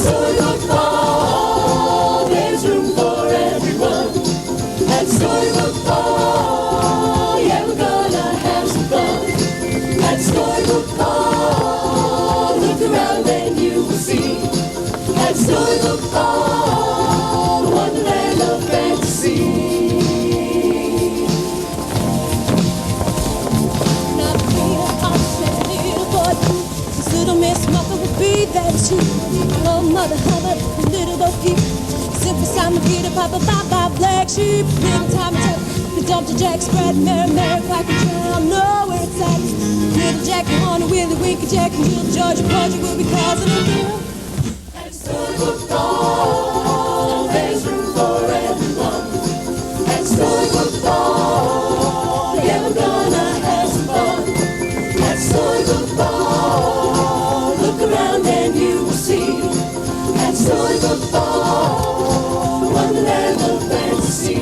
Storybook Ball, there's room for everyone. At Storybook Ball, yeah, we're gonna have some fun. At Storybook Ball, look around and you will see. At Storybook Ball, wonderland of fantasy. Not afraid of us, let the little boy blue. This little Miss Muffet will be there too. Oh, Mother Hubbard, little Bo Peep. Simple Simon, Peter, Papa, Baba, Black Sheep. Little Tommy Tuck, the Dumpty Jack spread. Mary, Mary, Quacker, Trail, know where it's at. Little Jackie, Horner, Willie, Winky, Jack, and Little George, and Porgy will be causing a deal. At Storybook Ball, there's room for everyone. At Storybook Ball, yeah, we're gonna have some fun. At Storybook Ball, look around and you will see. At Storybook Ball, wonderland of fantasy.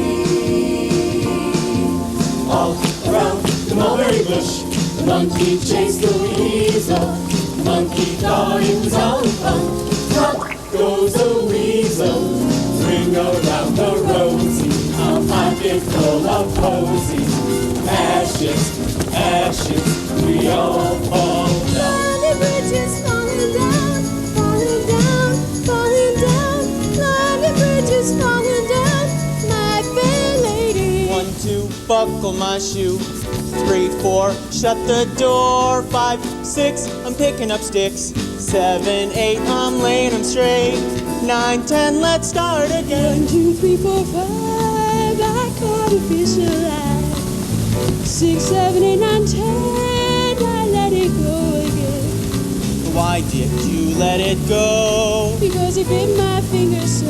All around the mulberry bush, the monkey chased the weasel. The monkey thought it was all fun. Up goes the weasel, ring around the rosy, a pocket full of posies. Ashes, ashes, we all fall down. Lonely bridges falling down, falling down, falling down. Lonely bridges falling down, my fair lady. 1, 2, buckle my shoe. 3, 4, shut the door. 5, 6, I'm picking up sticks. 7, 8, I'm laying them straight. 9, 10, let's start again. 1, 2, 3, 4, 5, I caught a fish alive. 6, 7, 8, 9, 10, I let it go again. Why did you let it go? Because it bit my finger so.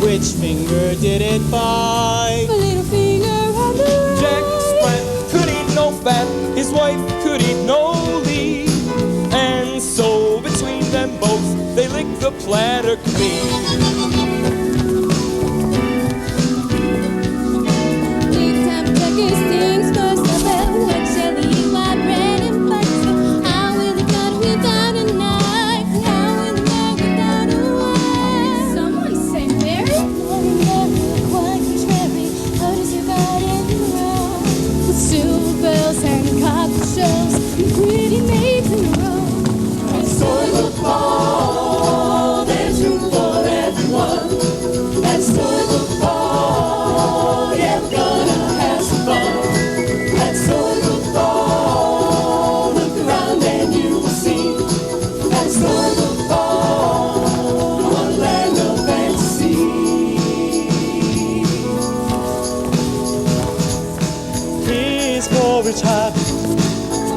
Which finger did it bite? My little finger on the right. Jack Sprat could eat no fat, his wife could eat no lean. And so between them both, they licked the platter clean. Big time turkey stings, first of all, with jelly, white bread and butter. How will it go without a knife? How will it go without a wife? Someone say Mary? Morning, Mary, quite contrary. How does your body roll? With silver bells and cockle shells, and pretty maids in a row. At Storybook Ball, there's room for everyone. At Storybook Ball, yeah, we're gonna have some fun. At Storybook Ball, look around and you will see. At Storybook Ball, wonderland of fantasy. Peas porridge hot,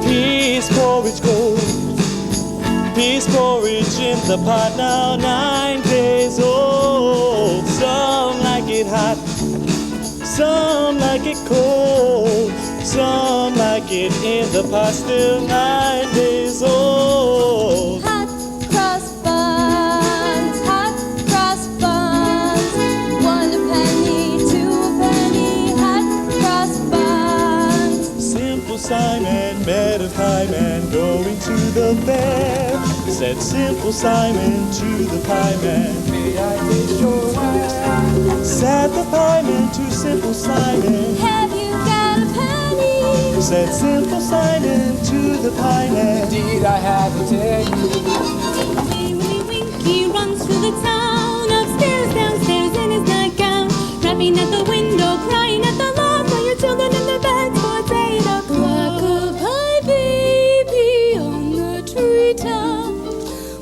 peas porridge cold. Peas porridge in the pot now 9 days old. Some like it hot, some like it cold. Some like it in the pot still 9 days old. Hot cross buns, 1 a penny, 2 a penny, hot cross buns. Simple Simon met a pie man going to the fair. Said Simple Simon to the pie man, may I taste your wine? Said the pie man to Simple Simon, Have you got a penny? said Simple Simon to the pie man. Indeed, I have to tell you. Willy Winky runs through the town, upstairs, downstairs in his nightgown, rapping at the window, crying at the lawn, while your children in their beds for 8 o'clock. Rock-a-bye, baby, on the treetop.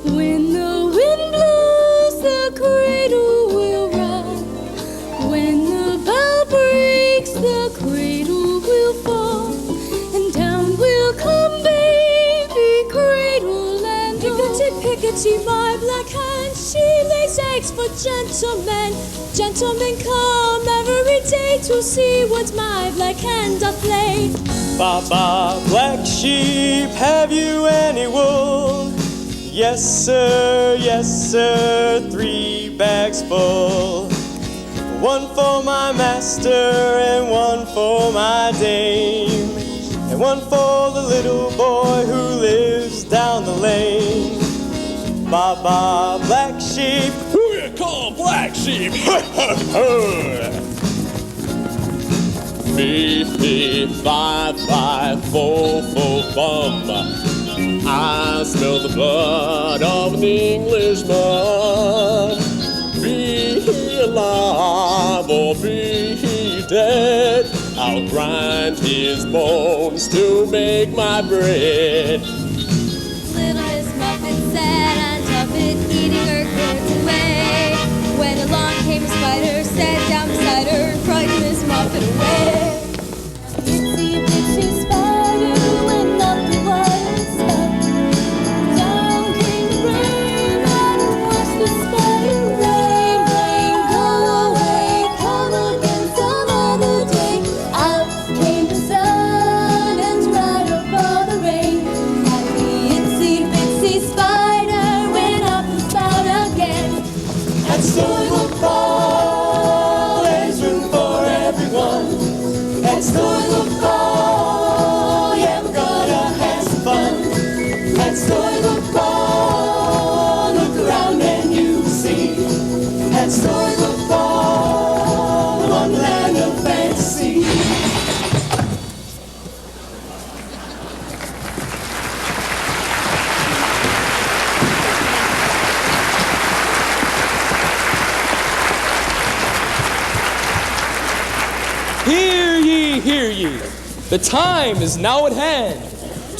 When the wind blows, the cradle will rock. When the bough breaks, the cradle will fall, and down will come baby cradle and all. Pickety, pickety, my black hand, she lays eggs for gentlemen. Gentlemen come every day to see what my black hand doth lay. Baba, black sheep, have you any wool? Yes, sir, 3 bags full. 1 for my master and 1 for my dame, and 1 for the little boy who lives down the lane. ba ba, black sheep. Who you call black sheep? Fee, fee, fi, fi, fo, fo, fum. I smell the blood of an Englishman. Be he alive or be he dead, I'll grind his bones to make my bread. Little Miss Muffet sat on top of it, eating her curds away. When along came a spider, sat down beside her, and frightened Miss Muffet away. Itsy bitsy spider went up the water step. Down came the rain and washed the spider away. Rain, go away, come again some other day. Out came the sun and dried up all the rain. And the itsy bitsy spider went up the spout again. At Storybook Ball, there's room for everyone. At Storybook Ball, yeah, we're gonna have some fun. At Storybook Ball, look around and you'll see. At Storybook Ball, the wonderland of fantasy. Hear ye, hear ye. The time is now at hand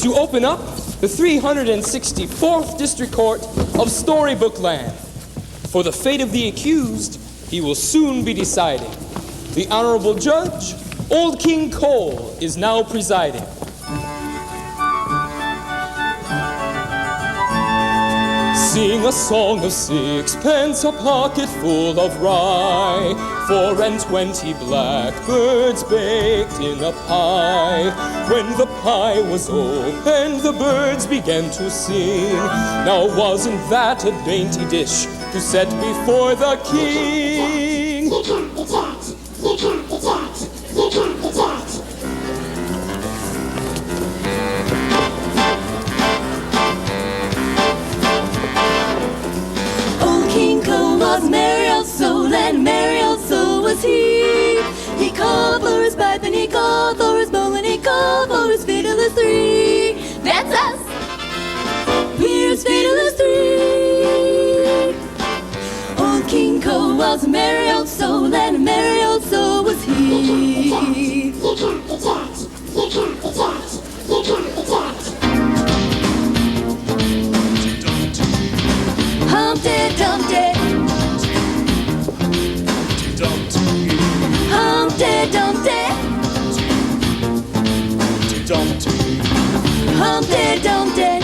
to open up the 364th District Court of Storybook Land. For the fate of the accused, he will soon be deciding. The Honorable Judge, Old King Cole, is now presiding. Sing a song of sixpence, a pocket full of rye, 24 blackbirds baked in a pie. When the pie was opened, the birds began to sing. Now wasn't that a dainty dish to set before the king? Old King Cole was merry also, and merry also was he. He called for his pipe, and he called for his bowl, and he called for his fiddlers three. That's us! We're his fiddlers three. Old King Cole was a merry old soul, and a merry old soul was he. Humpty Dumpty, Humpty Dumpty, Humpty Dumpty, Humpty Dumpty.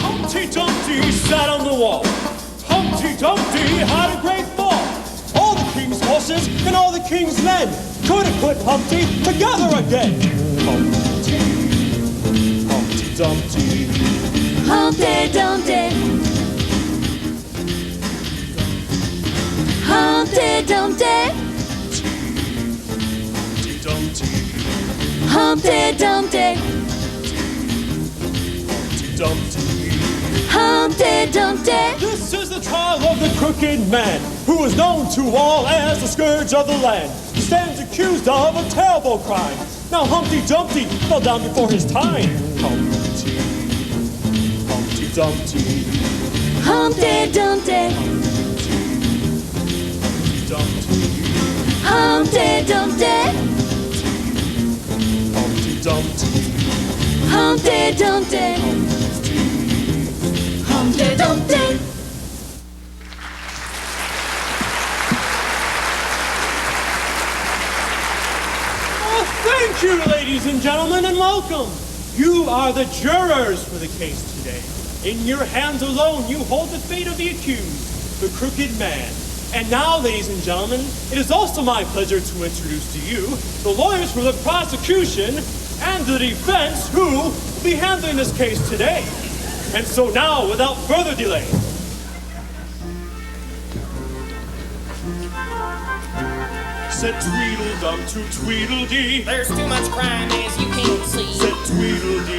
Humpty Dumpty sat on the wall. Humpty Dumpty had a great fall. All the king's horses and all the king's men couldn't put Humpty together again. Humpty Dumpty. Humpty Dumpty, Humpty Dumpty, Humpty Dumpty, Humpty Dumpty. This is the trial of the crooked man, who is known to all as the scourge of the land. He stands accused of a terrible crime. Now Humpty Dumpty fell down before his time. Humpty Dumpty. Humpty Dumpty, Humpty Dumpty, Humpty Dumpty, Humpty Dumpty. Oh, thank you, ladies and gentlemen, and welcome. You are the jurors for the case today. In your hands alone, you hold the fate of the accused, the crooked man. And now, ladies and gentlemen, it is also my pleasure to introduce to you the lawyers for the prosecution and the defense who will be handling this case today. And so now, without further delay, said Tweedledum to Tweedledee. There's too much crime as you can see. Said Tweedledum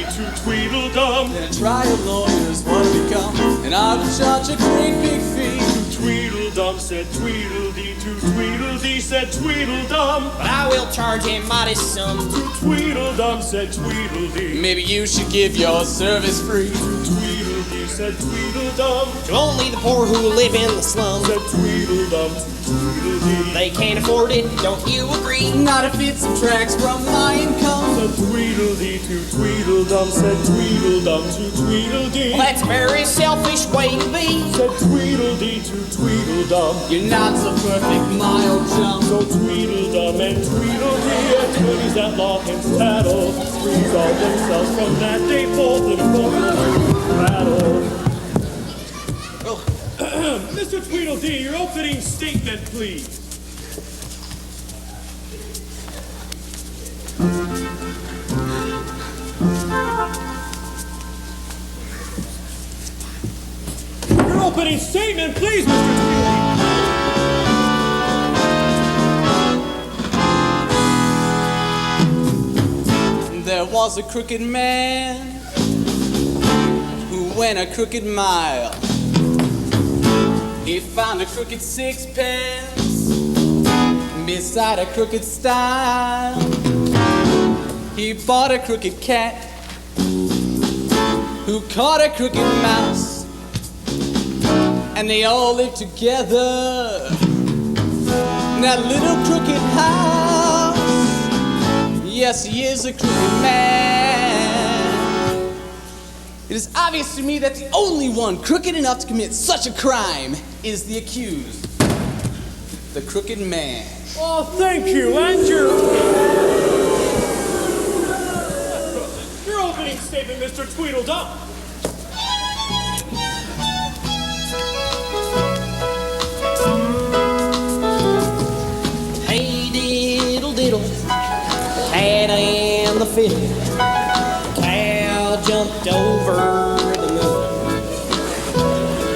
then a trial lawyer's what I become, and I will charge a great big fee. Tweedledum said Tweedledee, to Tweedledee said Tweedledum. But I will charge a modest sum. To Tweedledum said Tweedledee. Maybe you should give your service free. To Tweedledee said Tweedledum. To only the poor who live in the slums. Said Tweedledum to Tweedledee. They can't afford it, don't you agree? Not if it subtracts from my income. Said Tweedledee to Tweedledum. Said Tweedledum to Tweedledee. Well, that's a very selfish way to be. Said Tweedledee to Tweedledum. You're not so perfect, my old chum. So Tweedledum and Tweedledee, attorneys at law can tattle, resolve themselves from that day forth in battle. Mr. Tweedledee, your opening statement, please. Your opening statement, please, Mr. Tweedledee. There was a crooked man who went a crooked mile. He found a crooked sixpence beside a crooked stile. He bought a crooked cat who caught a crooked mouse, and they all lived together in that little crooked house. Yes, he is a crooked man. It is obvious to me that the only one crooked enough to commit such a crime is the accused, the crooked man. Oh, thank you, and your opening statement, Mr. Tweedledum. Hey diddle diddle, Hannah and the fiddle. Cow jumped over the moon.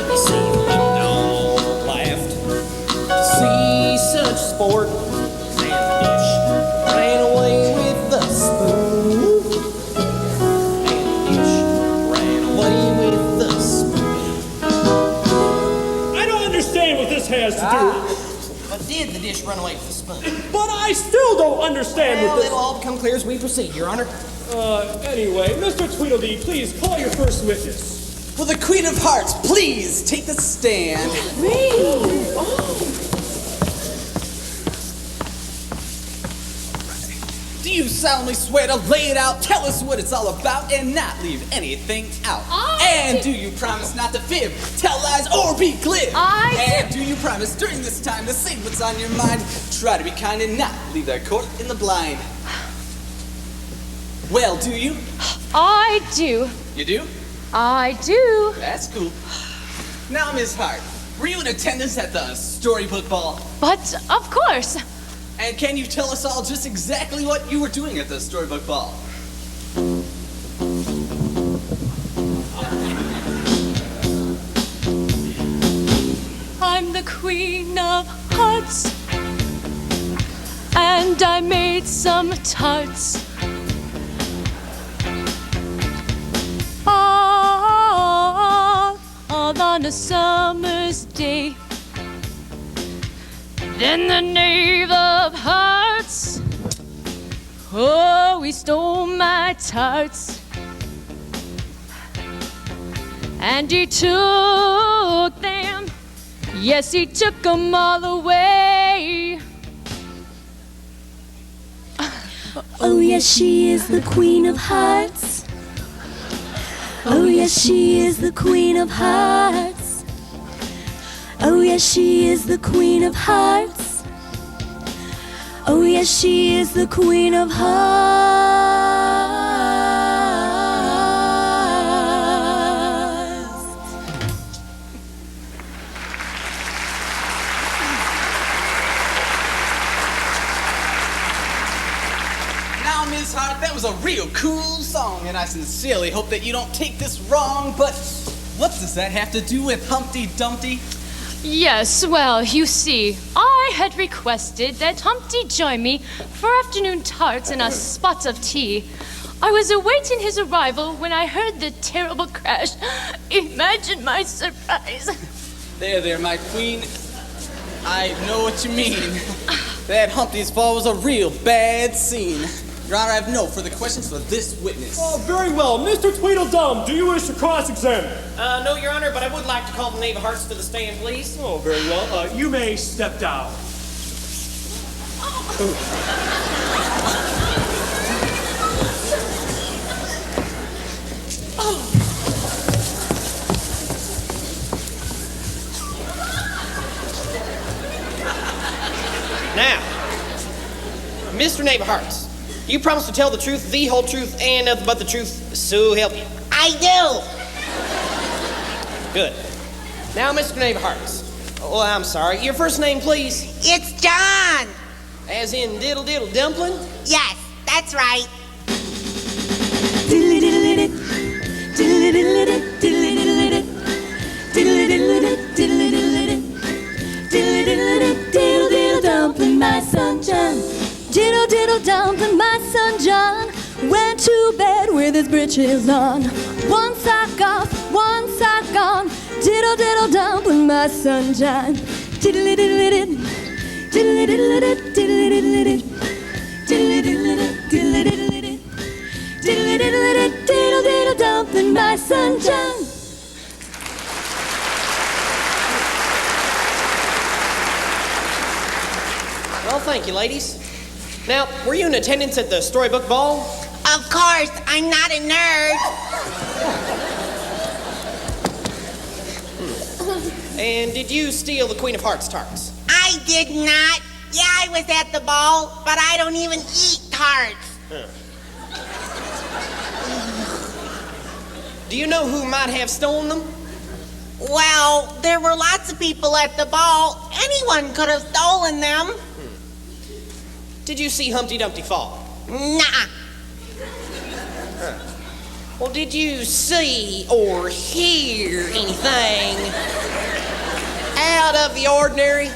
You see the dog laughed to see such sport, and the dish ran away with the spoon. And the dish ran away with the spoon. I don't understand what this has to do. But did the dish run away with the spoon? But I still don't understand Well, what this... it'll all become clear as we proceed, Your Honor. Anyway, Mr. Tweedledee, please call your first witness. Will the Queen of Hearts please take the stand? Do you solemnly swear to lay it out, tell us what it's all about, and not leave anything out? And do you promise not to fib, tell lies, or be glib? And do you promise during this time to say what's on your mind, try to be kind and not leave that court in the blind? Well, do you? I do. You do? I do. That's cool. Now, Ms. Hart, were you in attendance at the Storybook Ball? But of course. And can you tell us all just exactly what you were doing at the Storybook Ball? I'm the Queen of Hearts, and I made some tarts. All on a summer's day. Then the knave of hearts, oh, he stole my tarts. And he took them, yes, he took them all away. Oh yes, she is the Queen of Hearts. Oh yes, she is the Queen of Hearts. Oh yes, she is the Queen of Hearts. Oh yes, she is the Queen of Hearts. Now, Ms. Hart, that was a real cool song, and I sincerely hope that you don't take this wrong, but what does that have to do with Humpty Dumpty? Yes, well, you see, I had requested that Humpty join me for afternoon tarts and a spot of tea. I was awaiting his arrival when I heard the terrible crash. Imagine my surprise. There, my queen. I know what you mean. That Humpty's fall was a real bad scene. Your Honor, I have no further questions for this witness. Oh, very well. Mr. Tweedledum, do you wish to cross-examine? No, Your Honor, but I would like to call the Knave of Hearts to the stand, please. Oh, very well. You may step down. Now, Mr. Knave of Hearts, you promise to tell the truth, the whole truth, and nothing but the truth, so help you. I do. Good. Now, Mr. Knave of Hearts. Oh, I'm sorry. Your first name, please. It's John. As in Diddle Diddle Dumpling? Yes, that's right. Diddle diddle dumpling, my son John. Diddle diddle dumpling, my son John went to bed with his breeches on. One sock off, one sock on. Diddle diddle dumpling, my son John. Diddle diddle diddle diddle diddle diddle diddle diddle diddle dumpling, my son John. Well, thank you, ladies. Now, were you in attendance at the Storybook Ball? Of course, I'm not a nerd. And did you steal the Queen of Hearts tarts? I did not. Yeah, I was at the ball, but I don't even eat tarts. Do you know who might have stolen them? Well, there were lots of people at the ball. Anyone could have stolen them. Did you see Humpty Dumpty fall? Nah. Well, did you see or hear anything out of the ordinary?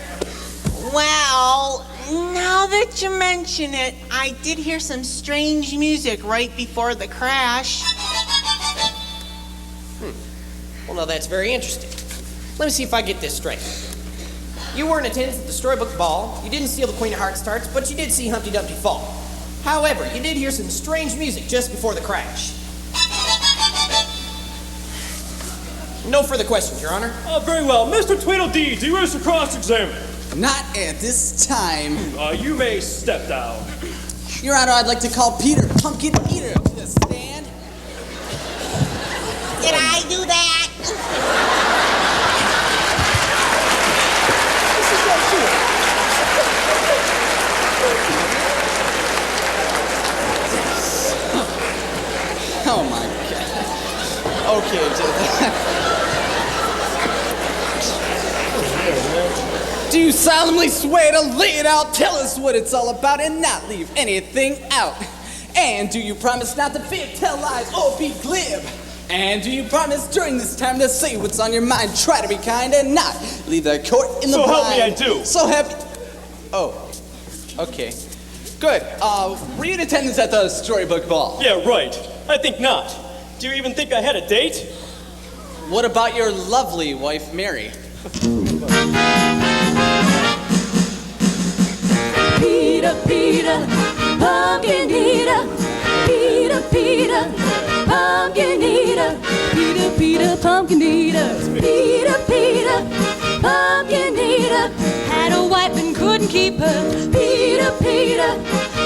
Well, now that you mention it, I did hear some strange music right before the crash. Well, now that's very interesting. Let me see if I get this straight. You were in attendance at the Storybook Ball, you didn't steal the Queen of Hearts tarts, but you did see Humpty Dumpty fall. However, you did hear some strange music just before the crash. No further questions, Your Honor. Oh, very well. Mr. Tweedledee, do you wish to cross-examine? Not at this time. You may step down. Your Honor, I'd like to call Peter Pumpkin Eater to the stand. Did I do that? Oh my God. Okay, do you solemnly swear to lay it out, tell us what it's all about, and not leave anything out? And do you promise not to fib, tell lies, or be glib? And do you promise during this time to say what's on your mind, try to be kind and not leave the court in the blind? So help me, I do. So happy. Oh, okay. Good. Were you in attendance at the Storybook Ball? Yeah, right. I think not. Do you even think I had a date? What about your lovely wife, Mary? Peter, Peter, pumpkin eater. Peter, Peter, pumpkin eater. Peter, Peter, pumpkin eater. Peter, Peter, pumpkin eater. Had a wife and couldn't keep her. Peter, Peter,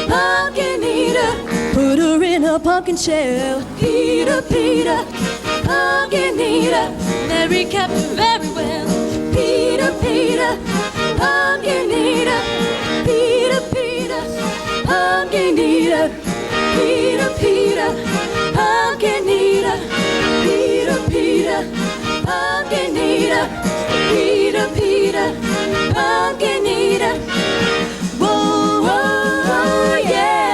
pumpkin eater. Put her in a pumpkin shell. Peter, Peter, pumpkin eater. Mary kept her very well. Peter, Peter, pumpkin eater. Peter, Peter, pumpkin eater. Peter, Peter, pumpkin eater. Peter, Peter, pumpkin eater. Peter, Peter, pumpkin eater. Whoa, whoa, yeah.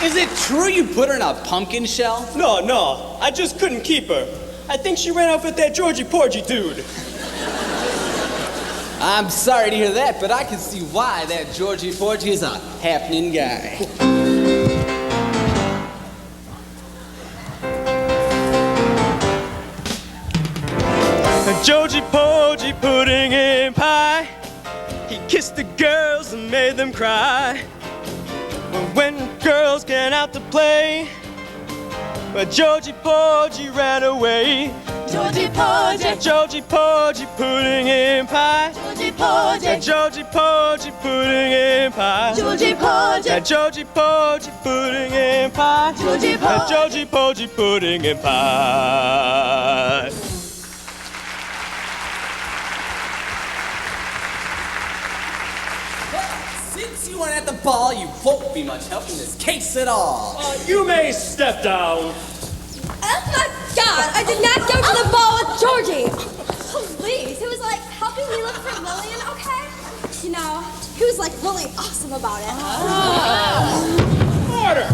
Is it true you put her in a pumpkin shell? No, I just couldn't keep her. I think she ran off with that Georgie Porgy dude. I'm sorry to hear that, but I can see why that Georgie Porgy is a happening guy. Georgie Porgy pudding in pie. He kissed the girls and made them cry. But when girls get out to play, but Georgie Porgy ran away. Georgie Porgy, Georgie Porgy pudding in pie. Georgie Porgy, Georgie Porgy pudding in pie. Georgie Porgy, Georgie Porgy pudding in pie. Georgie Porgy. Georgie Porgy pudding in pie. Since you weren't at the ball, you won't be much help in this case at all. You may step down. Oh my God, I did not go to the ball with Georgie. Please, it was like helping me look for Lillian, okay? You know, he was like really awesome about it. Order!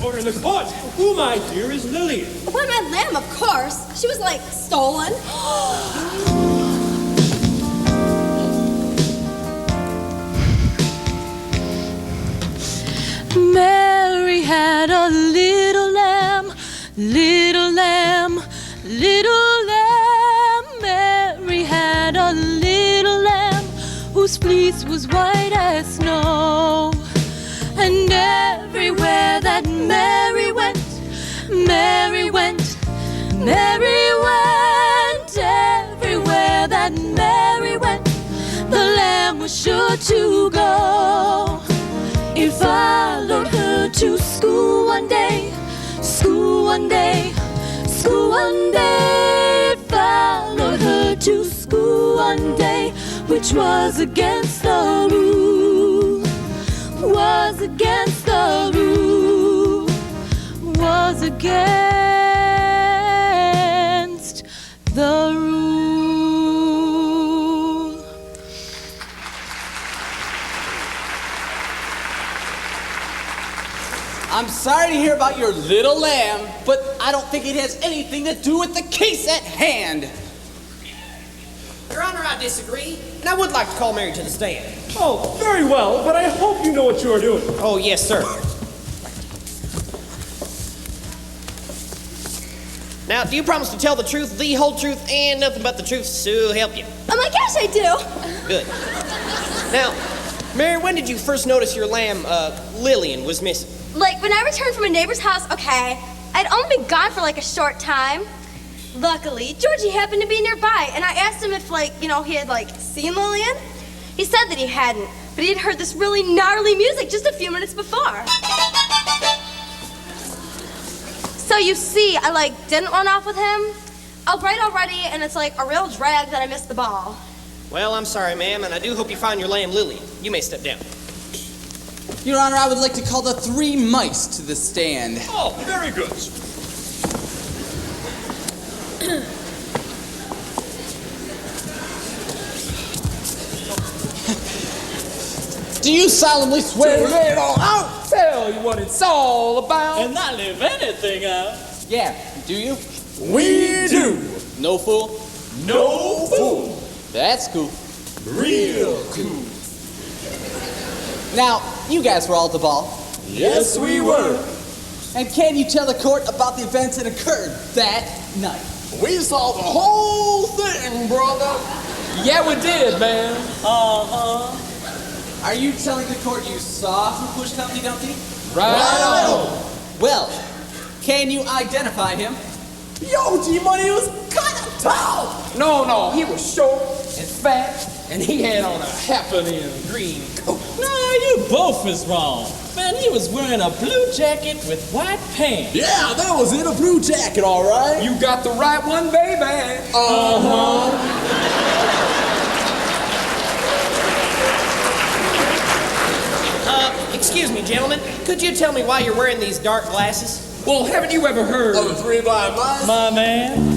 Order in the court. Who, my dear, is Lillian? Why, my lamb, of course. She was like stolen. Mary had a little lamb, little lamb, little lamb. Mary had a little lamb whose fleece was white as snow. And everywhere that Mary went, Mary went, Mary went. Everywhere that Mary went, the lamb was sure to go. It followed her to school one day, school one day, school one day. It followed her to school one day, which was against the rule, was against the rule, was against the rule. I'm sorry to hear about your little lamb, but I don't think it has anything to do with the case at hand. Your Honor, I disagree, and I would like to call Mary to the stand. Oh, very well, but I hope you know what you are doing. Oh, yes, sir. Now, do you promise to tell the truth, the whole truth, and nothing but the truth, so help you? Oh my gosh, I do. Good. Now, Mary, when did you first notice your lamb, Lillian, was missing? Like, when I returned from a neighbor's house, okay, I'd only been gone for like a short time. Luckily, Georgie happened to be nearby, and I asked him if, like, you know, he had, like, seen Lillian. He said that he hadn't, but he had heard this really gnarly music just a few minutes before. So you see, I, like, didn't run off with him. I'll write already, and it's, like, a real drag that I missed the ball. Well, I'm sorry, ma'am, and I do hope you find your lamb, Lillian. You may step down. Your Honor, I would like to call the 3 mice to the stand. Oh, very good. Do you solemnly swear to lay it all out? Tell you what it's all about. And not leave anything out. Yeah, do you? We do. No fool? No fool. That's cool. Real cool. Now, you guys were all at the ball. Yes, we were. And can you tell the court about the events that occurred that night? We saw the whole thing, brother. Yeah, we did, man. Uh-huh. Are you telling the court you saw who pushed Humpty Dumpty? Right on. Well, can you identify him? Yo, G-Money was kind of tall. No, he was short and fat, and he had on a happening green coat. No, you both is wrong. Man, he was wearing a blue jacket with white pants. Yeah, that was in a blue jacket, all right. You got the right one, baby. Uh-huh. Excuse me, gentlemen. Could you tell me why you're wearing these dark glasses? Well, haven't you ever heard of the 3 blind mice? My man.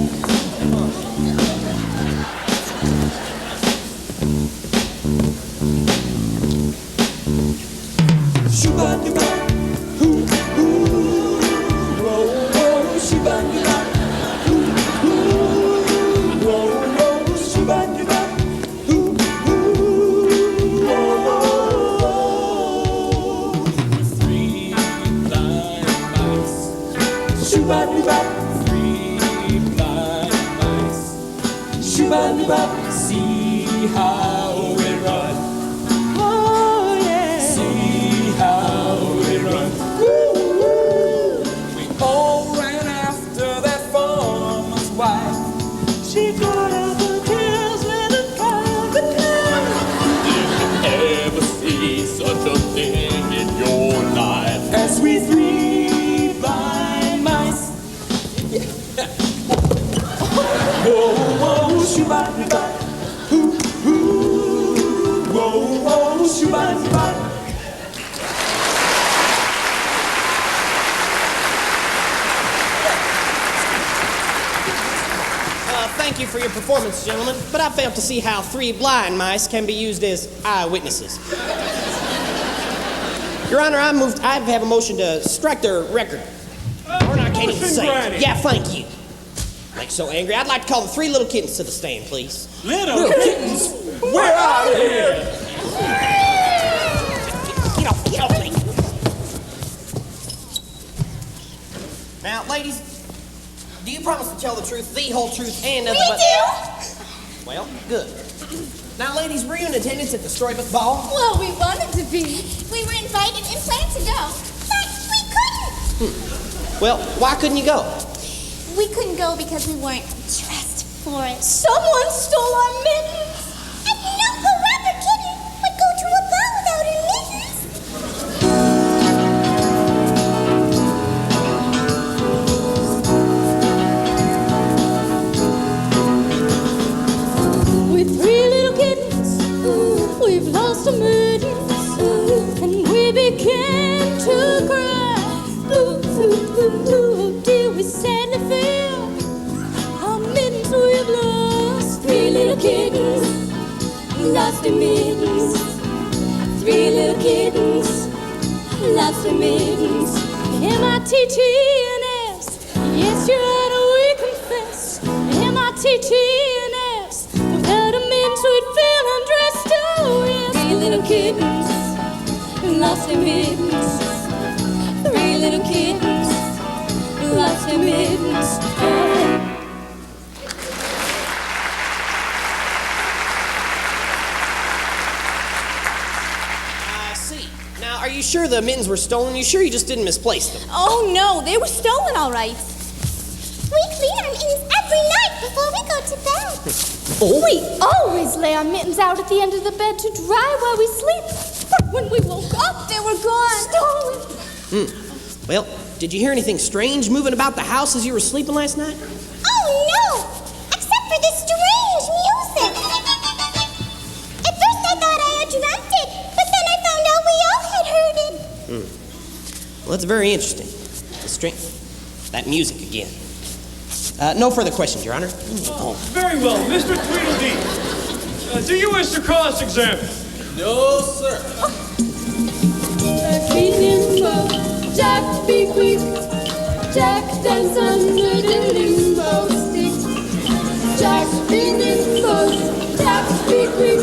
ever see such a thing in your life. As we three blind mice. Whoa, whoa, shoo-ba-dee-ba. Hoo, hoo. Whoa, whoa, shoo-ba-dee-ba. Thank you for your performance, gentlemen, but I failed to see how 3 blind mice can be used as eyewitnesses. Your Honor, I have a motion to strike their record. Or I can't even say it. Yeah, thank you. Like so angry. I'd like to call the 3 little kittens to the stand, please. Little kittens, we're out of here. Get off me. Now, ladies, do you promise to tell the truth, the whole truth, and nothing but... We do! Well, good. Now, ladies, were you in attendance at the Storybook Ball? Well, we wanted to be. We were invited and planned to go, but we couldn't. Well, why couldn't you go? We couldn't go because we weren't dressed for it. Someone stole our mittens! And no rapper kitten would go to a ball without her mittens! With 3 little kittens, we've lost our mittens, and we began to cry. Dear, we sadly feel our mittens we've lost. 3 little kittens, lost their mittens. 3 little kittens, lost their mittens. M-I-T-T-N-S, yes, Your Honor, we confess. M-I-T-T-N-S, without a mittens we'd feel undressed. Oh, yes. 3 little kittens, lost their mittens. 3 little kittens, lost their mittens. I see. Now, are you sure the mittens were stolen? You sure you just didn't misplace them? Oh, no, they were stolen all right. We clean our mittens every night before we go to bed. We always lay our mittens out at the end of the bed to dry while we sleep. But when we woke up, they were gone. Stolen. Well, did you hear anything strange moving about the house as you were sleeping last night? Oh no! Except for this strange music. At first I thought I had dreamt it, but then I found out we all had heard it. Well, that's very interesting. That music again. No further questions, Your Honor. Very well, Mr. Tweedledee. Do you wish to cross-examine? No, sir. Jack, be quick. Jack, dance under the limbo stick. Jack, be nimble. Jack, be quick.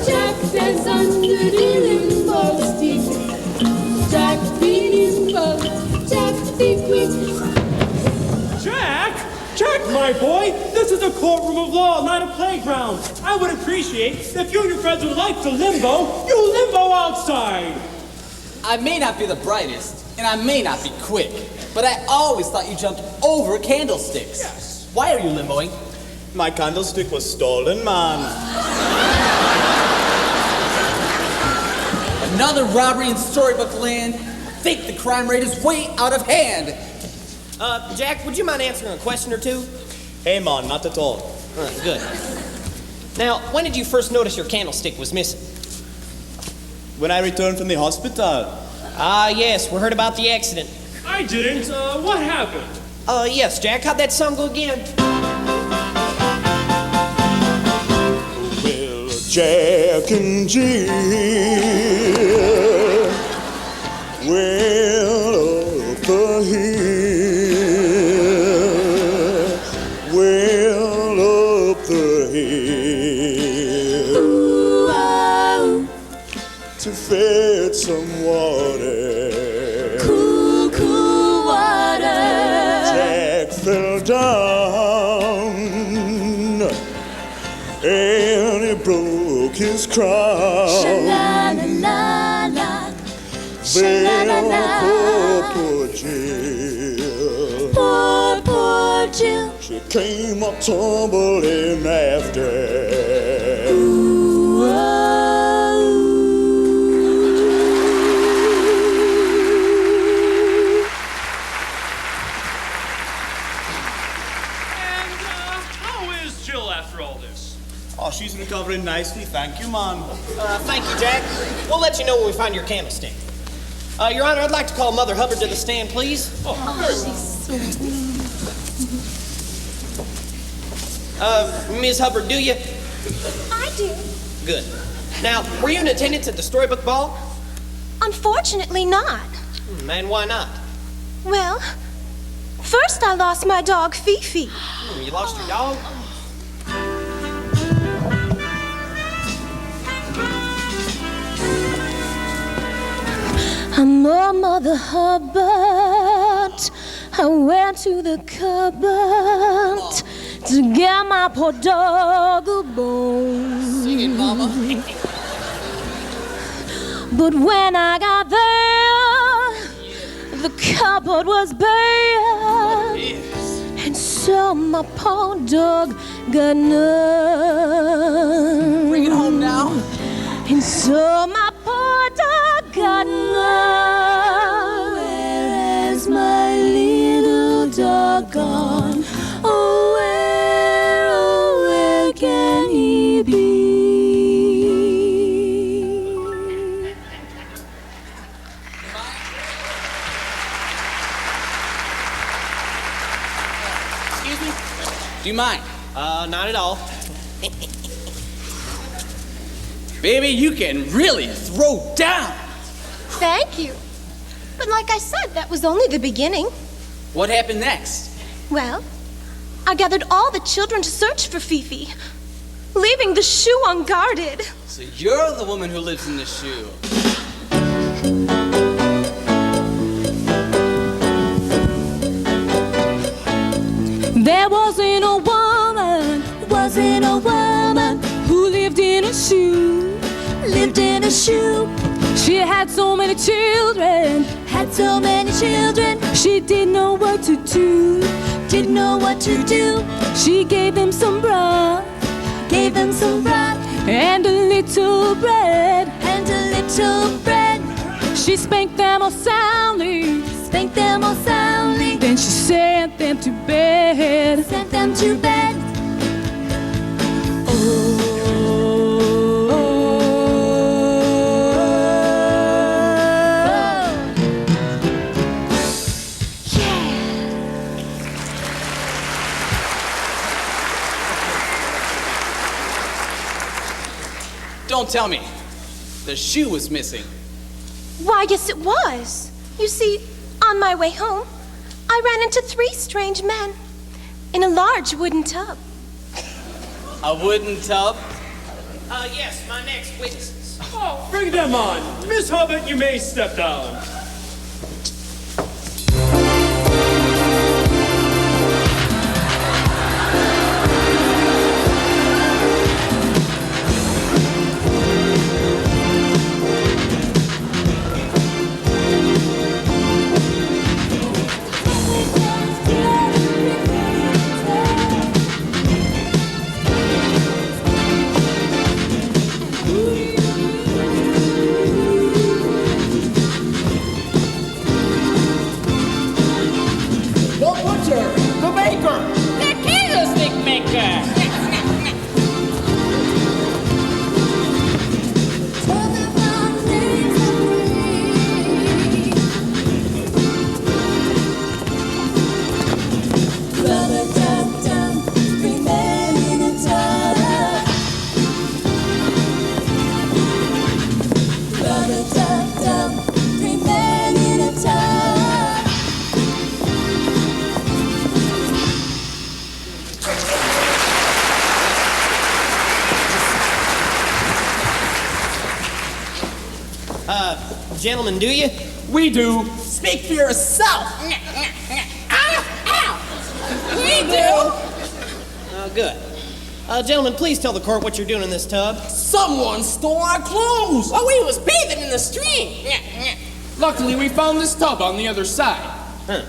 Jack, dance under the limbo stick. Jack, be nimble. Jack, be quick. Jack, my boy, this is a courtroom of law, not a playground. I would appreciate if you and your friends would like to limbo, you limbo outside. I may not be the brightest, and I may not be quick, but I always thought you jumped over candlesticks. Yes. Why are you limboing? My candlestick was stolen, man. Another robbery in Storybook Land. I think the crime rate is way out of hand. Jack, would you mind answering a question or two? Hey, man, not at all. Good. Now, when did you first notice your candlestick was missing? When I returned from the hospital. Ah, yes, we heard about the accident. I didn't. What happened? Yes, Jack, how'd that song go again? Well, Jack and Jill went up the hill, went up the hill to fetch some water. Cool, cool water. Jack fell down and he broke his crown. Sha-la-la-la-la. Well, poor Jill. Poor Jill. She came up tumbling after. Ooh, oh. in nicely, thank you, man. Thank you, Jack. We'll let you know when we find your candlestick. Your Honor, I'd like to call Mother Hubbard to the stand, please. Ms. Hubbard, do you? I do. Good. Now, were you in attendance at the Storybook Ball? Unfortunately not. And why not? Well, first I lost my dog, Fifi. You lost your dog? I'm a Mother Hubbard. I went to the cupboard to get my poor dog a bone. Sing it, Mama. But when I got there, the cupboard was bare, and so my poor dog got none. Bring it home now. And so my poor dog got none. Where is my little dog gone? Oh, where can he be? Excuse me? Do you mind? Not at all. Baby, you can really throw down. Thank you. But like I said, that was only the beginning. What happened next? Well, I gathered all the children to search for Fifi, leaving the shoe unguarded. So you're the woman who lives in the shoe. There wasn't a woman who lived in a shoe, She had so many children, She didn't know what to do, She gave them some broth, and a little bread, She spanked them all soundly, Then she sent them to bed, Don't tell me. The shoe was missing. Why, yes, it was. You see, on my way home, I ran into 3 strange men in a large wooden tub. A wooden tub? Yes, my next witnesses. Oh, bring them on. Miss Hubbard, you may step down. Gentlemen, do you? We do. Speak for yourself. We do. Good. Gentlemen, please tell the court what you're doing in this tub. Someone stole our clothes. Oh, we was bathing in the stream. Luckily, we found this tub on the other side. Huh.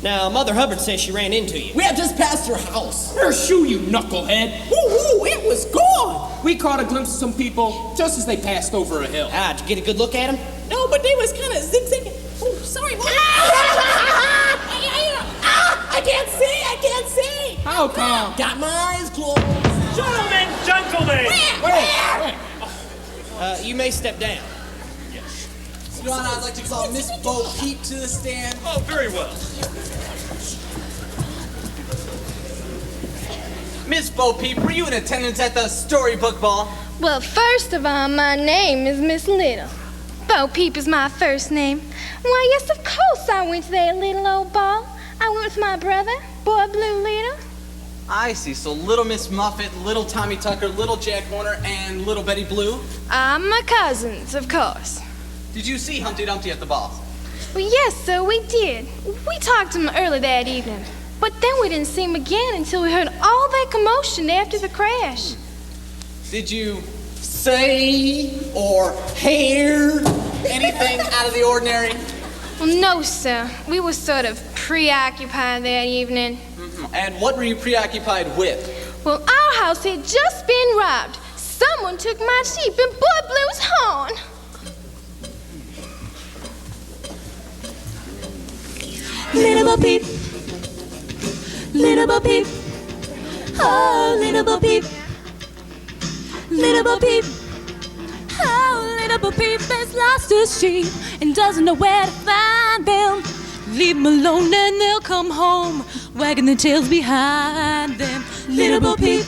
Now, Mother Hubbard says she ran into you. We had just passed your house. Her shoe, you knucklehead. Ooh, it was gone. We caught a glimpse of some people just as they passed over a hill. Did you get a good look at them? No, but they was kind of zigzagging. Oh, sorry, Mom. I can't see. How come? Got my eyes closed. Gentlemen! Wait. You may step down. Your Honor, I'd like to call Miss Bo Peep to the stand. Oh, very well. Miss Bo Peep, were you in attendance at the Storybook Ball? Well, first of all, my name is Miss Little. Bo Peep is my first name. Why, yes, of course I went to that little old ball. I went with my brother, Boy Blue Little. I see. So Little Miss Muffet, Little Tommy Tucker, Little Jack Horner, and Little Betty Blue? My cousins, of course. Did you see Humpty Dumpty at the ball? Well, yes, sir, we did. We talked to him early that evening. But then we didn't see him again until we heard all that commotion after the crash. Did you say or hear anything out of the ordinary? Well, no, sir. We were sort of preoccupied that evening. And what were you preoccupied with? Well, our house had just been robbed. Someone took my sheep and Boy Blue's horn. Little Bo Peep, Little Bo Peep, oh, Little Bo Peep, Little Bo Peep, oh, Little Bo Peep has lost his sheep and doesn't know where to find them. Leave them alone and they'll come home, wagging their tails behind them. Little Bo Peep,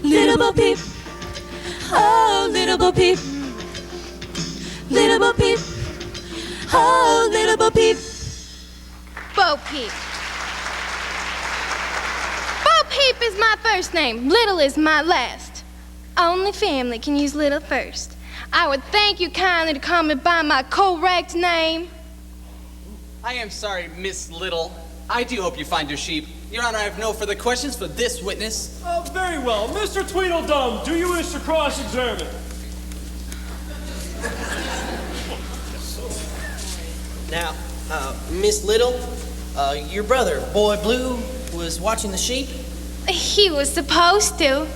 Little Bo Peep, oh, Little Bo Peep, Little Bo Peep, oh, Little Bo Peep. Bo Peep. Bo Peep is my first name. Little is my last. Only family can use Little first. I would thank you kindly to call me by my correct name. I am sorry, Miss Little. I do hope you find your sheep. Your Honor, I have no further questions for this witness. Oh, very well. Mr. Tweedledum, do you wish to cross-examine? Now, Miss Little, your brother, Boy Blue, was watching the sheep? He was supposed to.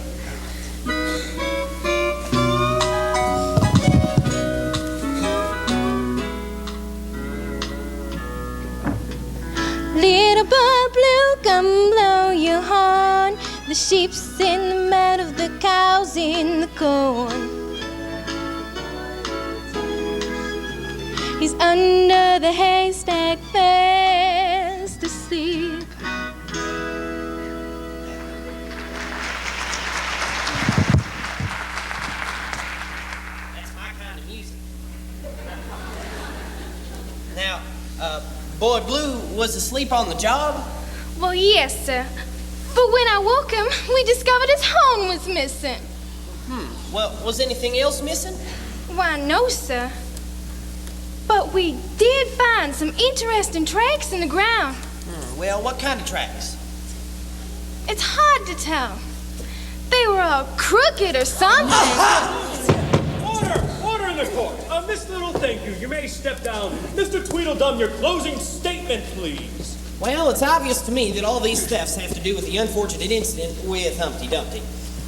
Little Boy Blue, come blow your horn. The sheep's in the mud of the cows in the corn. He's under the haystack fast asleep. That's my kind of music. Now, Boy Blue was asleep on the job? Well, yes, sir. But when I woke him, we discovered his horn was missing. Well, was anything else missing? Why, no, sir. But we did find some interesting tracks in the ground. Well, what kind of tracks? It's hard to tell. They were all crooked or something. Order in the court. Miss Little, thank you. You may step down. Mr. Tweedledum, your closing statement, please. Well, it's obvious to me that all these thefts have to do with the unfortunate incident with Humpty Dumpty.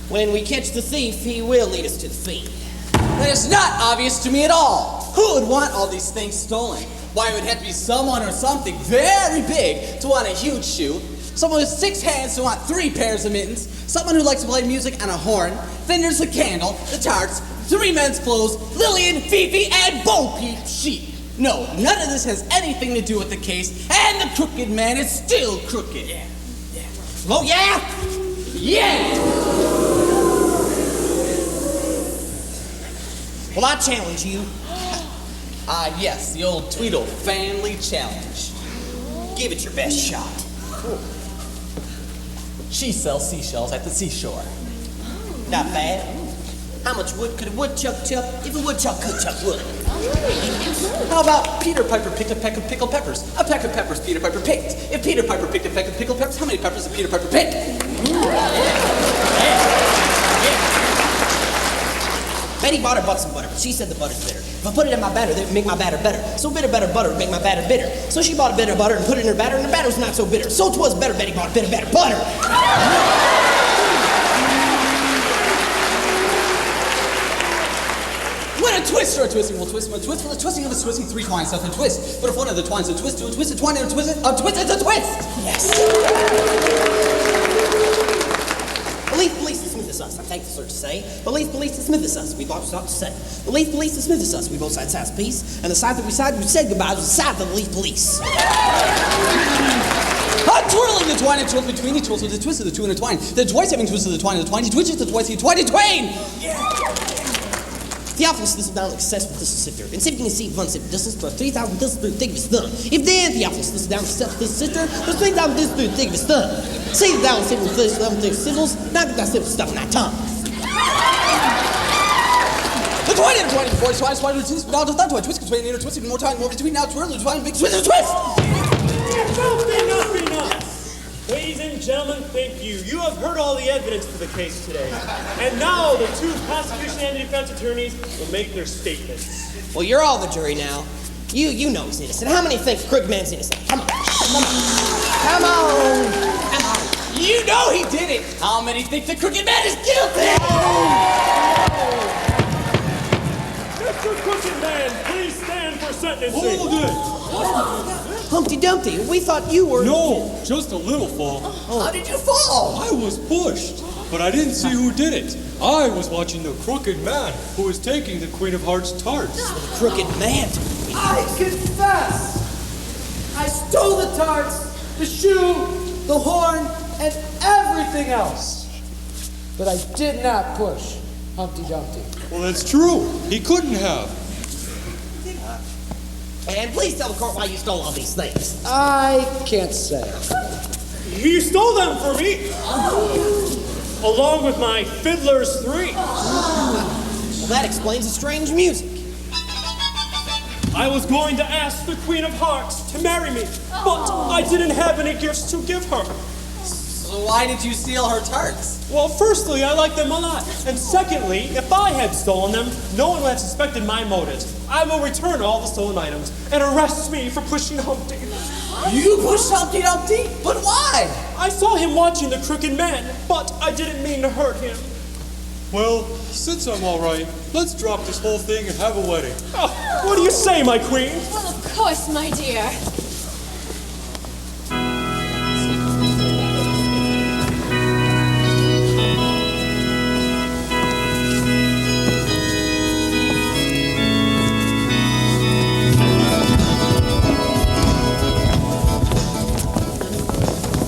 When we catch the thief, he will lead us to the feed. That is not obvious to me at all. Who would want all these things stolen? Why, it would have to be someone or something very big to want a huge shoe. Someone with 6 hands to want 3 pairs of mittens. Someone who likes to play music on a horn. Then there's the candle, the tarts, 3 men's clothes, Lillian, Fifi, and Bo Peep sheep. No, none of this has anything to do with the case, and the crooked man is still crooked. Yeah. Oh, yeah? Yeah! Well, I challenge you. Yes, the old Tweedle family challenge. Give it your best shot. She sells seashells at the seashore. Not bad. How much wood could a woodchuck chuck if a woodchuck could chuck wood? How about Peter Piper picked a peck of pickled peppers? A peck of peppers Peter Piper picked. If Peter Piper picked a peck of pickled peppers, how many peppers did Peter Piper pick? Betty bought her some butter, but she said the butter's bitter. If I put it in my batter, that would make my batter better. So bitter, better butter would make my batter bitter. So she bought a bit of butter and put it in her batter, and her batter was not so bitter. So 'twas better Betty bought a bit of better butter. When a twister or twisting will twist, when a twist, when a twisting of a twisting, 3 twines doth a twist. But if one of the twines a twist to a twist, a twine and a twist, it's a twist! Yes. Leith Police dismiss us, I'm thankful, sir, to say. The Leith Police dismiss us, we both stop to say. The Leith Police dismiss us, we both sides has peace. And the side that we said goodbye was the side of the Leith Police. Twirling the twine and twirl between the twirls with the twist of the two intertwine. The twice having twisted the twine and the twine, he twitches the twice, he twine, twain! Theophilus, this is down success with this sister. And if you can see one sip distance for 3,000 distance through thick of his thumb. If then Theophilus, this is down success with this sister, there's 3,000 distance through thick of his thumb. See the down sip with this thumb through sizzles, not get that sip stuff in that tongue. The twine and twine, the twine, twine, twist, now does not twine, twist, between, inner twisting, more time, more between, now twirl, twine, big twist, twist! Enough! Ladies and gentlemen, thank you. You have heard all the evidence for the case today. And now the two prosecution and defense attorneys will make their statements. Well, you're all the jury now. You know he's innocent. How many think Crooked Man's innocent? Come on. Come on. Come on. You know he did it! How many think the Crooked Man is guilty? Mr. Crooked Man, please stand for sentencing. Hold it! Humpty Dumpty, we thought you were... No, just a little fall. How did you fall? I was pushed, but I didn't see who did it. I was watching the Crooked Man who was taking the Queen of Hearts tarts. The Crooked Man. I confess! I stole the tarts, the shoe, the horn, and everything else. But I did not push Humpty Dumpty. Well, that's true. He couldn't have. And please tell the court why you stole all these things. I can't say. He stole them for me, along with my Fiddler's 3. Well, that explains the strange music. I was going to ask the Queen of Hearts to marry me, but I didn't have any gifts to give her. So why did you steal her tarts? Well, firstly, I like them a lot. And secondly, if I had stolen them, no one would have suspected my motives. I will return all the stolen items and arrest me for pushing Humpty. You pushed Humpty Dumpty? But why? I saw him watching the Crooked Man, but I didn't mean to hurt him. Well, since I'm all right, let's drop this whole thing and have a wedding. Oh, what do you say, my queen? Well, of course, my dear.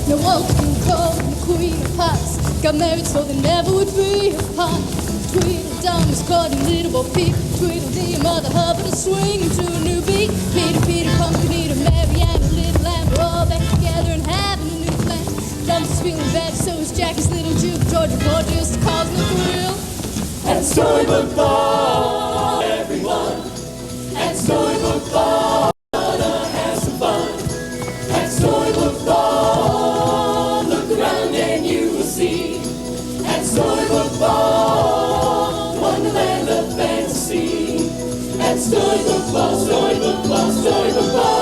No one can call the Queen of Hearts. Got married so they never would be apart. Tweedledum was caught in little Bo Peep. Tweedledee, mother hubbard, a swinging to a new beat. Peter, Pumpkinita, Mary, and a little lamb were all back together and having a new plan. Dumpty's feeling bad, so is Jackie's little Juke. Georgia just causing a thrill. And Storybook ball, everyone. And Storybook ball, gonna have some fun. And Storybook ball, look around and you will see. And Storybook ball, wonderland of fantasy. And Storybook ball, Storybook ball, Storybook ball.